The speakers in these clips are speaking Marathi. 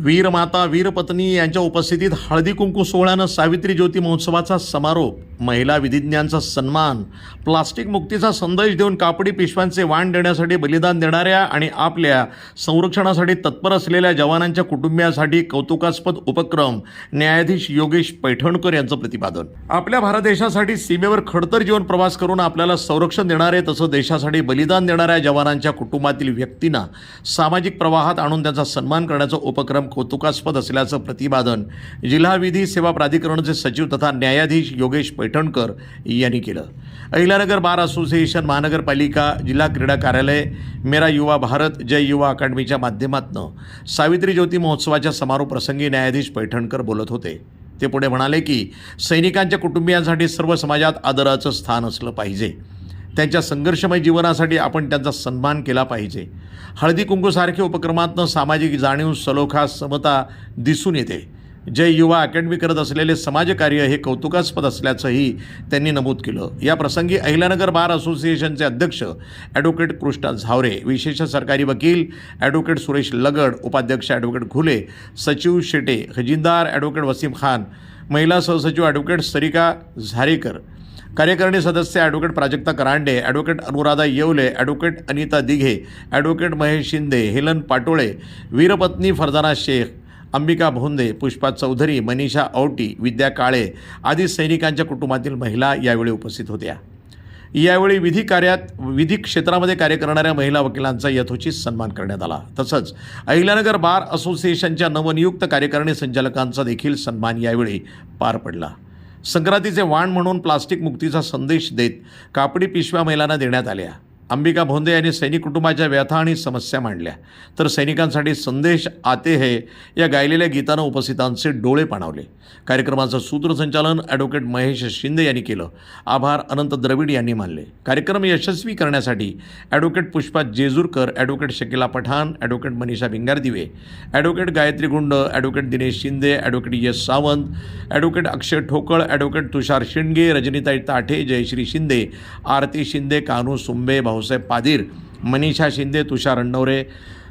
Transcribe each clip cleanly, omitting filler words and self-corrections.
वीरमाता वीरपत्नी यांच्या उपस्थितीत हळदी कुंकू सोहळ्यानं सावित्री ज्योती महोत्सवाचा समारोप, महिला विधिज्ञांचा सन्मान, प्लास्टिक मुक्तीचा संदेश देऊन कापडी पिशव्यांचे वाण देण्यासाठी बलिदान देणाऱ्या आणि आपल्या संरक्षणासाठी तत्पर असलेल्या जवानांच्या कुटुंबियांसाठी कौतुकास्पद उपक्रम, न्यायाधीश योगेश पैठणकर यांचं प्रतिपादन. आपल्या भारत देशासाठी सीमेवर खडतर जीवन प्रवास करून आपल्याला संरक्षण देणारे तसं देशासाठी बलिदान देणाऱ्या जवानांच्या कुटुंबातील व्यक्तींना सामाजिक प्रवाहात आणून त्यांचा सन्मान करण्याचा उपक्रम कौतुकास्पद असल्याचं प्रतिपादन जिल्हा विधी सेवा प्राधिकरणचे सचिव तथा न्यायाधीश योगेश पैठणकर यांनी केलं. अहिल्यानगर बार असोसिएशन, महानगरपालिका, जिल्हा क्रीडा कार्यालय, मेरा युवा भारत, जय युवा अकादमीच्या माध्यमातून सावित्री ज्योती महोत्सवाच्या समारोप प्रसंगी न्यायाधीश पैठणकर बोलत होते. ते पुढे म्हणाले की सैनिकांच्या कुटुंबियांसाठी सर्व समाजात आदराचं स्थान असलं पाहिजे. त्यांच्या संघर्षमय जीवनासाठी आपण त्यांचा सन्मान केला पाहिजे. हळदी कुंकूसारख्या उपक्रमातून सामाजिक जाणीव, सलोखा, समता दिसून येते. जय युवा अकॅडमी करत असलेले समाजकार्य हे कौतुकास्पद असल्याचंही त्यांनी नमूद केलं. या प्रसंगी अहिल्यानगर बार असोसिएशनचे अध्यक्ष ॲडव्होकेट कृष्णा झावरे, विशेष सरकारी वकील ॲडव्होकेट सुरेश लगड, उपाध्यक्ष ॲडव्होकेट घुले, सचिव शेटे, खजिनदार ॲडव्होकेट वसीम खान, महिला सहसचिव ॲडव्होकेट सरिका झारेकर, कार्यकारिणी सदस्य advocate Prajakta Karande, advocate Anuradha Yewale, advocate Anita Dighe, advocate Mahesh Shinde, Helen Patole, वीरपत्नी फरजाना शेख, अंबिका भोंदे, पुष्पा चौधरी, मनीषा औटी, विद्या काळे आदी सैनिकांच्या कुटुंबातील महिला यावेळी उपस्थित होत्या. यावेळी विधी क्षेत्रामध्ये कार्य करणाऱ्या महिला वकिलांचा यथोचित सन्मान करण्यात आला. तसंच अहिल्यानगर बार असोसिएशनच्या नवनियुक्त कार्यकारिणी संचालकांचा देखील सन्मान यावेळी पार पडला. संक्रांतीचे वाण म्हणून प्लास्टिक मुक्तीचा संदेश देत कापडी पिशव्या महिलांना देण्यात आल्या. अंबिका भोंदे यांनी सैनिक कुटुंबाच्या व्यथा आणि समस्या मांडल्या, तर सैनिकांसाठी संदेश आते है या गायलेल्या गीतानं उपस्थितांचे डोळे पाणावले. कार्यक्रमाचं सूत्रसंचालन ॲडव्होकेट महेश शिंदे यांनी केलं. आभार अनंत द्रविड यांनी मानले. कार्यक्रम यशस्वी करण्यासाठी advocate Pushpa Jejurkar, advocate Shakila Pathan, advocate Manisha Bhingardive, advocate Gayatri Gund, advocate Dinesh Shinde, advocate Yash Sawant, advocate Akshay Thokal, advocate Tushar Shindage, Rajanitai Tathe, Jayashree Shinde, Aarti Shinde, Kanu Sumbe, Bhausaheb Padir, Manisha Shinde, Tushar Annaware,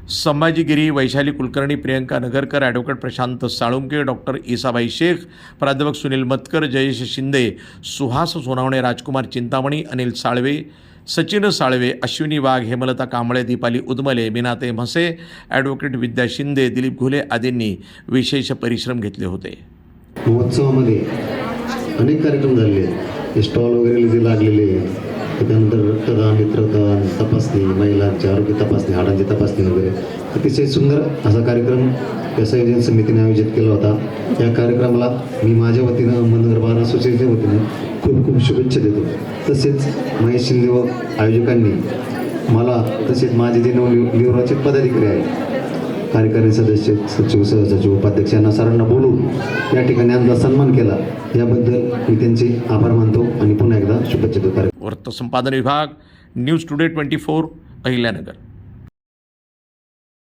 Sambhaji Giri, Vaishali Kulkarni, Priyanka Nagarkar, advocate Prashant Salunke, doctor Isabai Shaikh, प्राध्यापक सुनील मतकर, जयेश शिंदे, सुहास सोनावणे, राजकुमार चिंतामणी, अनिल साळवे, सचिन साळवे, अश्विनी वाघ, हेमलता कांबळे, दीपाली उदमले, मीनाते म्हसे, ॲडव्होकेट विद्या शिंदे, दिलीप घुले आदींनी विशेष परिश्रम घेतले होते. महोत्सवामध्ये अनेक कार्यक्रम झाले, स्टॉल वगैरे जे लागलेले, त्यानंतर रक्तदान, नेत्रदान, तपासणी, महिलांची आरोग्य तपासणी, हाडांची तपासणी वगैरे अतिशय सुंदर असा कार्यक्रम या संयोजन समितीने आयोजित केला होता. या कार्यक्रमाला मी माझ्या वतीनं, अहमदनगर बार असोसिएशनच्या वतीनं खूप खूप शुभेच्छा देतो. तसेच महेश शिंदे व आयोजकांनी मला, तसेच माझे जे नवनिर्वाचित पदाधिकारी आहेत, कार्यकारी सदस्य, सचिव, सहसचिव, उपाध्यक्ष यांना सर्वांना बोलून या ठिकाणी आमचा सन्मान केला. याबद्दल मी त्यांचे आभार मानतो आणि पुन्हा एकदा शुभेच्छा देतो. वृत्त संपादन विभाग, न्यूज टुडे 24, अहिल्यानगर.